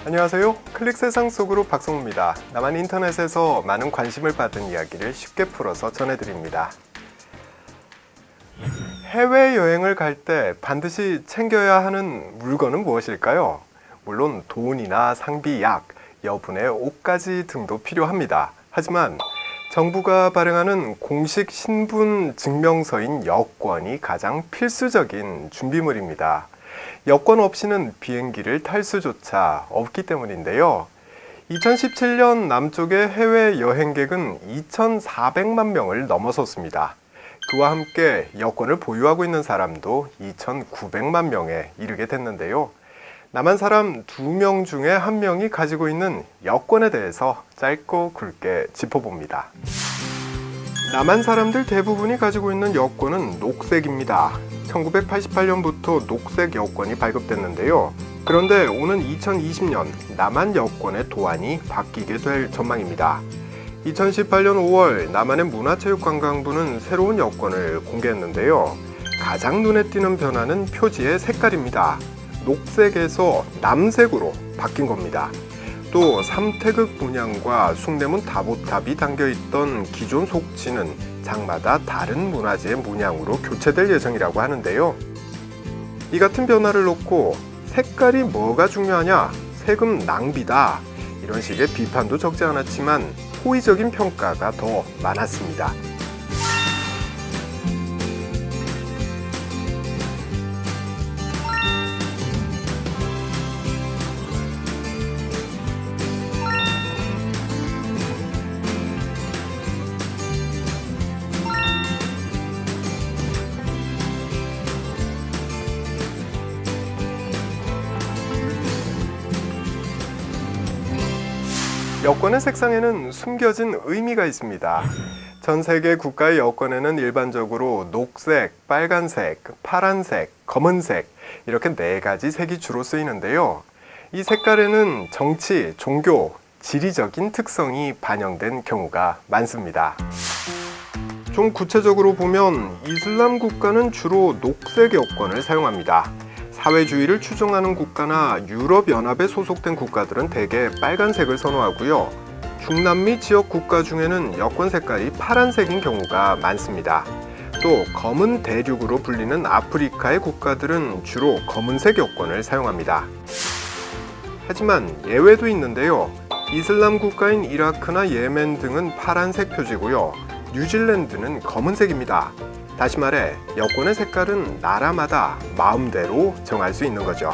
안녕하세요. 클릭 세상 속으로 박성우입니다. 남한 인터넷에서 많은 관심을 받은 이야기를 쉽게 풀어서 전해드립니다. 해외여행을 갈 때 반드시 챙겨야 하는 물건은 무엇일까요? 물론 돈이나 상비, 약, 여분의 옷가지 등도 필요합니다. 하지만 정부가 발행하는 공식 신분 증명서인 여권이 가장 필수적인 준비물입니다. 여권 없이는 비행기를 탈 수조차 없기 때문인데요. 2017년 남쪽의 해외 여행객은 2,400만 명을 넘어섰습니다. 그와 함께 여권을 보유하고 있는 사람도 2,900만 명에 이르게 됐는데요. 남한 사람 2명 중에 1명이 가지고 있는 여권에 대해서 짧고 굵게 짚어봅니다. 남한 사람들 대부분이 가지고 있는 여권은 녹색입니다. 1988년부터 녹색 여권이 발급됐는데요. 그런데 오는 2020년 남한 여권의 도안이 바뀌게 될 전망입니다. 2018년 5월 남한의 문화체육관광부는 새로운 여권을 공개했는데요. 가장 눈에 띄는 변화는 표지의 색깔입니다. 녹색에서 남색으로 바뀐 겁니다. 또 삼태극 문양과 숭례문 다보탑이 담겨있던 기존 속지는 장마다 다른 문화재의 문양으로 교체될 예정이라고 하는데요. 이 같은 변화를 놓고 색깔이 뭐가 중요하냐? 세금 낭비다. 이런 식의 비판도 적지 않았지만 호의적인 평가가 더 많았습니다. 여권의 색상에는 숨겨진 의미가 있습니다. 전 세계 국가의 여권에는 일반적으로 녹색, 빨간색, 파란색, 검은색 이렇게 4가지 색이 주로 쓰이는데요. 이 색깔에는 정치, 종교, 지리적인 특성이 반영된 경우가 많습니다. 좀 구체적으로 보면 이슬람 국가는 주로 녹색 여권을 사용합니다. 사회주의를 추종하는 국가나 유럽연합에 소속된 국가들은 대개 빨간색을 선호하고요. 중남미 지역 국가 중에는 여권 색깔이 파란색인 경우가 많습니다. 또 검은 대륙으로 불리는 아프리카의 국가들은 주로 검은색 여권을 사용합니다. 하지만 예외도 있는데요. 이슬람 국가인 이라크나 예멘 등은 파란색 표지고요. 뉴질랜드는 검은색입니다. 다시 말해 여권의 색깔은 나라마다 마음대로 정할 수 있는 거죠.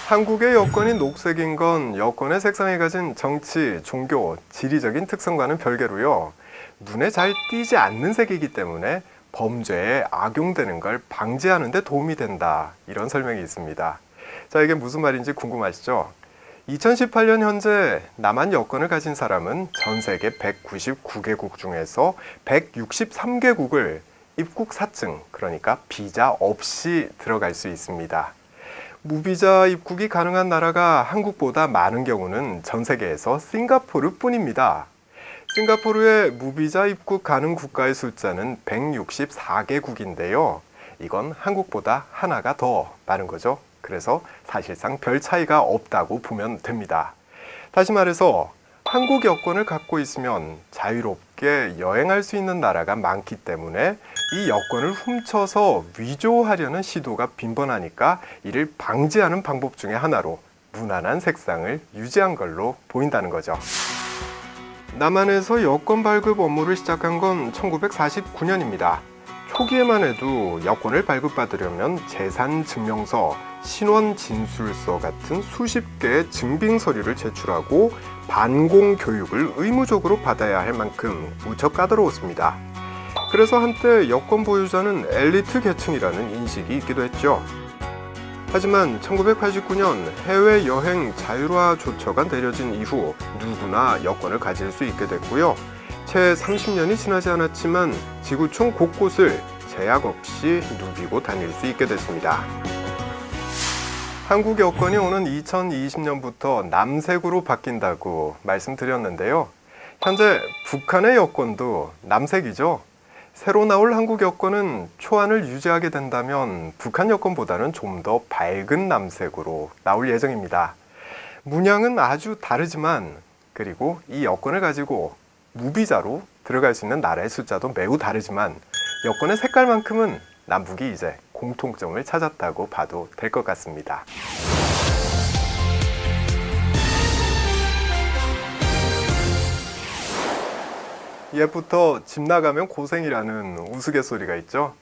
한국의 여권이 녹색인 건 여권의 색상이 가진 정치, 종교, 지리적인 특성과는 별개로요. 눈에 잘 띄지 않는 색이기 때문에 범죄에 악용되는 걸 방지하는 데 도움이 된다. 이런 설명이 있습니다. 자, 이게 무슨 말인지 궁금하시죠? 2018년 현재 남한 여권을 가진 사람은 전 세계 199개국 중에서 163개국을 입국 사증, 그러니까 비자 없이 들어갈 수 있습니다. 무비자 입국이 가능한 나라가 한국보다 많은 경우는 전 세계에서 싱가포르 뿐입니다. 싱가포르의 무비자 입국 가능 국가의 숫자는 164개국인데요. 이건 한국보다 하나가 더 많은 거죠. 그래서 사실상 별 차이가 없다고 보면 됩니다. 다시 말해서 한국 여권을 갖고 있으면 자유롭게 여행할 수 있는 나라가 많기 때문에 이 여권을 훔쳐서 위조하려는 시도가 빈번하니까 이를 방지하는 방법 중에 하나로 무난한 색상을 유지한 걸로 보인다는 거죠. 남한에서 여권 발급 업무를 시작한 건 1949년입니다. 초기에만 해도 여권을 발급받으려면 재산증명서, 신원진술서 같은 수십 개의 증빙 서류를 제출하고 반공 교육을 의무적으로 받아야 할 만큼 무척 까다로웠습니다. 그래서 한때 여권 보유자는 엘리트 계층이라는 인식이 있기도 했죠. 하지만 1989년 해외여행 자율화 조처가 내려진 이후 누구나 여권을 가질 수 있게 됐고요. 채 30년이 지나지 않았지만 지구촌 곳곳을 제약 없이 누비고 다닐 수 있게 됐습니다. 한국 여권이 오는 2020년부터 남색으로 바뀐다고 말씀드렸는데요. 현재 북한의 여권도 남색이죠. 새로 나올 한국 여권은 초안을 유지하게 된다면 북한 여권보다는 좀 더 밝은 남색으로 나올 예정입니다. 문양은 아주 다르지만, 그리고 이 여권을 가지고 무비자로 들어갈 수 있는 나라의 숫자도 매우 다르지만, 여권의 색깔만큼은 남북이 이제 공통점을 찾았다고 봐도 될 것 같습니다. 옛부터 집 나가면 고생이라는 우스갯소리가 있죠.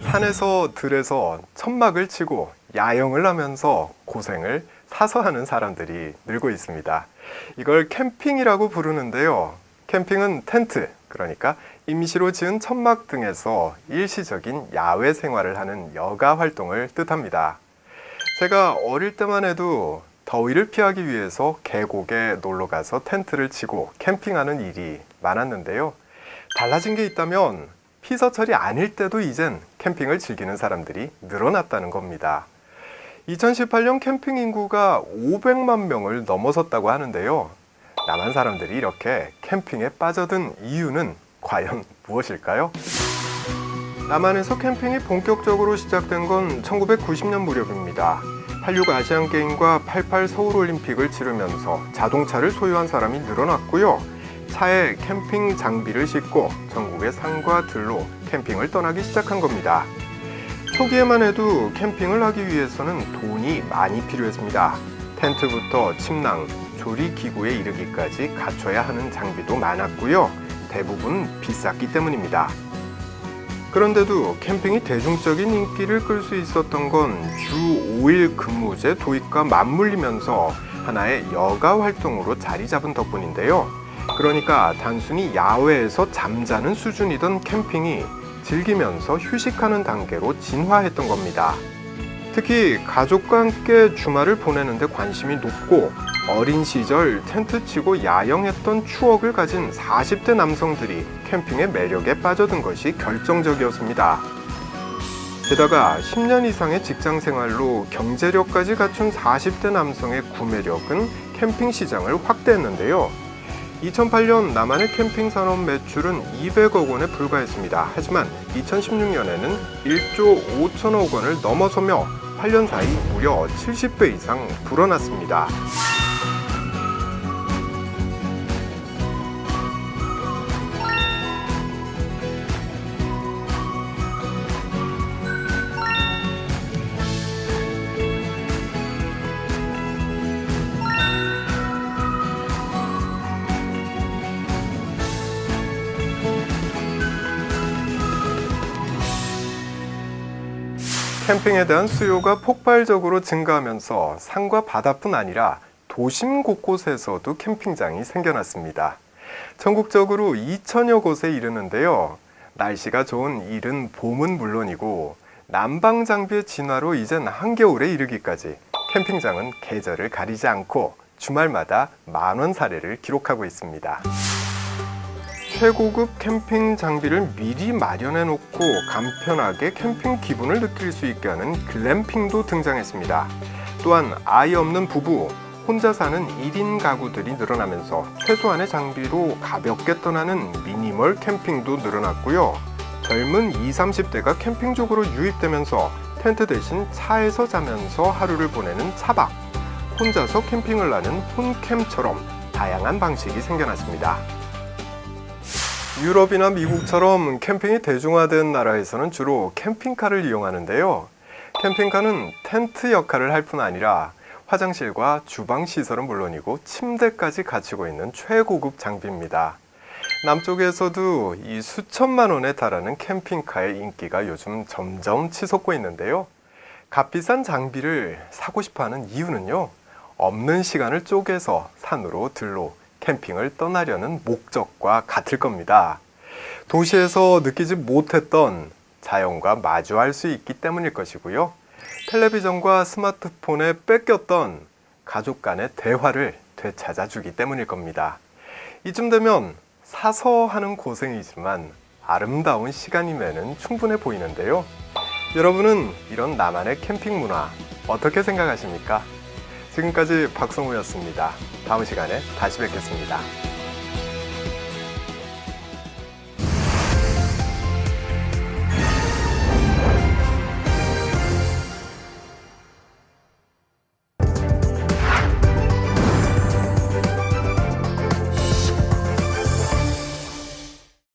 산에서 들에서 천막을 치고 야영을 하면서 고생을 사서 하는 사람들이 늘고 있습니다. 이걸 캠핑이라고 부르는데요. 캠핑은 텐트, 그러니까 임시로 지은 천막 등에서 일시적인 야외 생활을 하는 여가 활동을 뜻합니다. 제가 어릴 때만 해도 더위를 피하기 위해서 계곡에 놀러 가서 텐트를 치고 캠핑하는 일이 많았는데요. 달라진 게 있다면 피서철이 아닐 때도 이젠 캠핑을 즐기는 사람들이 늘어났다는 겁니다. 2018년 캠핑 인구가 500만 명을 넘어섰다고 하는데요. 남한 사람들이 이렇게 캠핑에 빠져든 이유는 과연 무엇일까요? 남한에서 캠핑이 본격적으로 시작된 건 1990년 무렵입니다. 86 아시안게임과 88 서울올림픽을 치르면서 자동차를 소유한 사람이 늘어났고요. 차에 캠핑 장비를 싣고 전국의 산과 들로 캠핑을 떠나기 시작한 겁니다. 초기에만 해도 캠핑을 하기 위해서는 돈이 많이 필요했습니다. 텐트부터 침낭, 조리기구에 이르기까지 갖춰야 하는 장비도 많았고요. 대부분 비쌌기 때문입니다. 그런데도 캠핑이 대중적인 인기를 끌 수 있었던 건 주 5일 근무제 도입과 맞물리면서 하나의 여가 활동으로 자리 잡은 덕분인데요. 그러니까 단순히 야외에서 잠자는 수준이던 캠핑이 즐기면서 휴식하는 단계로 진화했던 겁니다. 특히 가족과 함께 주말을 보내는데 관심이 높고 어린 시절 텐트 치고 야영했던 추억을 가진 40대 남성들이 캠핑의 매력에 빠져든 것이 결정적이었습니다. 게다가 10년 이상의 직장 생활로 경제력까지 갖춘 40대 남성의 구매력은 캠핑 시장을 확대했는데요. 2008년 남한의 캠핑 산업 매출은 200억 원에 불과했습니다. 하지만 2016년에는 1조 5천억 원을 넘어서며 8년 사이 무려 70배 이상 불어났습니다. 캠핑에 대한 수요가 폭발적으로 증가하면서 산과 바다뿐 아니라 도심 곳곳에서도 캠핑장이 생겨났습니다. 전국적으로 2천여 곳에 이르는데요. 날씨가 좋은 이른 봄은 물론이고 난방 장비의 진화로 이젠 한겨울에 이르기까지 캠핑장은 계절을 가리지 않고 주말마다 만원 사례를 기록하고 있습니다. 최고급 캠핑 장비를 미리 마련해 놓고 간편하게 캠핑 기분을 느낄 수 있게 하는 글램핑도 등장했습니다. 또한 아이 없는 부부, 혼자 사는 1인 가구들이 늘어나면서 최소한의 장비로 가볍게 떠나는 미니멀 캠핑도 늘어났고요. 젊은 20, 30대가 캠핑족으로 유입되면서 텐트 대신 차에서 자면서 하루를 보내는 차박, 혼자서 캠핑을 하는 혼캠처럼 다양한 방식이 생겨났습니다. 유럽이나 미국처럼 캠핑이 대중화된 나라에서는 주로 캠핑카를 이용하는데요. 캠핑카는 텐트 역할을 할 뿐 아니라 화장실과 주방 시설은 물론이고 침대까지 갖추고 있는 최고급 장비입니다. 남쪽에서도 이 수천만 원에 달하는 캠핑카의 인기가 요즘 점점 치솟고 있는데요. 값비싼 장비를 사고 싶어하는 이유는요. 없는 시간을 쪼개서 산으로 들로 캠핑을 떠나려는 목적과 같을 겁니다. 도시에서 느끼지 못했던 자연과 마주할 수 있기 때문일 것이고요. 텔레비전과 스마트폰에 뺏겼던 가족 간의 대화를 되찾아주기 때문일 겁니다. 이쯤 되면 사서 하는 고생이지만 아름다운 시간임에는 충분해 보이는데요. 여러분은 이런 나만의 캠핑 문화 어떻게 생각하십니까? 지금까지 박성우였습니다. 다음 시간에 다시 뵙겠습니다.